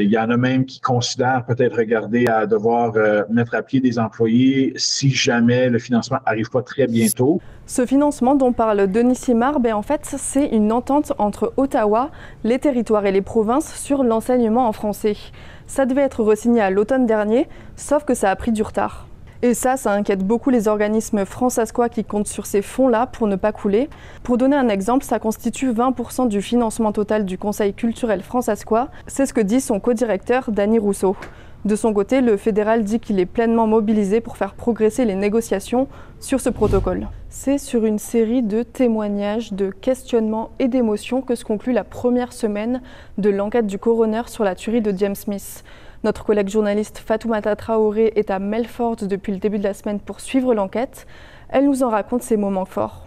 Il y en a même qui considèrent peut-être regarder à devoir mettre à pied des employés si jamais le financement n'arrive pas très bientôt. Ce financement dont parle Denis Simard, en fait, c'est une entente entre Ottawa, les territoires et les provinces sur l'enseignement en français. Ça devait être re-signé à l'automne dernier, sauf que ça a pris du retard. Et ça inquiète beaucoup les organismes fransaskois qui comptent sur ces fonds-là pour ne pas couler. Pour donner un exemple, ça constitue 20% du financement total du Conseil culturel fransaskois. C'est ce que dit son co-directeur, Danny Rousseau. De son côté, le fédéral dit qu'il est pleinement mobilisé pour faire progresser les négociations sur ce protocole. C'est sur une série de témoignages, de questionnements et d'émotions que se conclut la première semaine de l'enquête du coroner sur la tuerie de James Smith. Notre collègue journaliste Fatoumata Traoré est à Melfort depuis le début de la semaine pour suivre l'enquête. Elle nous en raconte ses moments forts.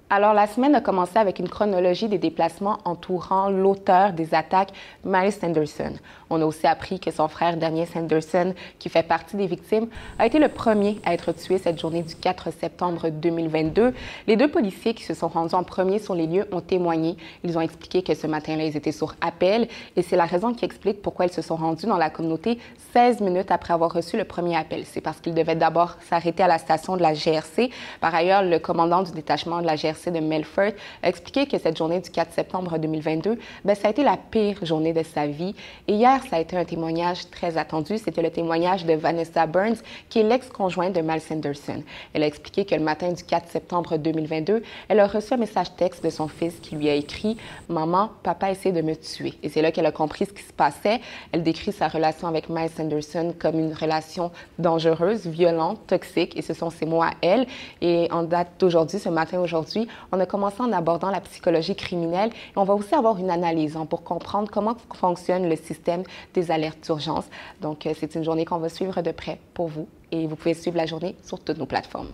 Alors, la semaine a commencé avec une chronologie des déplacements entourant l'auteur des attaques, Miles Sanderson. On a aussi appris que son frère Daniel Sanderson, qui fait partie des victimes, a été le premier à être tué cette journée du 4 septembre 2022. Les deux policiers qui se sont rendus en premier sur les lieux ont témoigné. Ils ont expliqué que ce matin-là, ils étaient sur appel et c'est la raison qui explique pourquoi ils se sont rendus dans la communauté 16 minutes après avoir reçu le premier appel. C'est parce qu'ils devaient d'abord s'arrêter à la station de la GRC. Par ailleurs, le commandant du détachement de la GRC de Melfort a expliqué que cette journée du 4 septembre 2022, ça a été la pire journée de sa vie. Et hier, ça a été un témoignage très attendu. C'était le témoignage de Vanessa Burns, qui est l'ex-conjointe de Miles Sanderson. Elle a expliqué que le matin du 4 septembre 2022, elle a reçu un message texte de son fils qui lui a écrit « Maman, papa essaie de me tuer ». Et c'est là qu'elle a compris ce qui se passait. Elle décrit sa relation avec Miles Sanderson comme une relation dangereuse, violente, toxique. Et ce sont ses mots à elle. Et en date d'aujourd'hui, ce matin aujourd'hui, on a commencé en abordant la psychologie criminelle et on va aussi avoir une analyse pour comprendre comment fonctionne le système des alertes d'urgence. Donc, c'est une journée qu'on va suivre de près pour vous et vous pouvez suivre la journée sur toutes nos plateformes.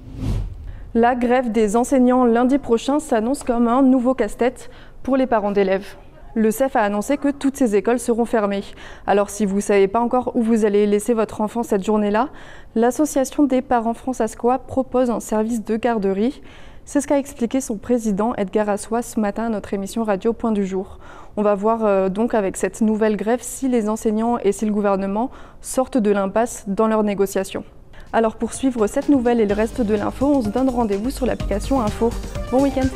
La grève des enseignants lundi prochain s'annonce comme un nouveau casse-tête pour les parents d'élèves. Le CEF a annoncé que toutes ces écoles seront fermées. Alors si vous ne savez pas encore où vous allez laisser votre enfant cette journée-là, l'Association des parents fransaskois propose un service de garderie. C'est ce qu'a expliqué son président Edgar Assois ce matin à notre émission Radio Point du Jour. On va voir donc avec cette nouvelle grève si les enseignants et si le gouvernement sortent de l'impasse dans leurs négociations. Alors pour suivre cette nouvelle et le reste de l'info, on se donne rendez-vous sur l'application Info. Bon week-end!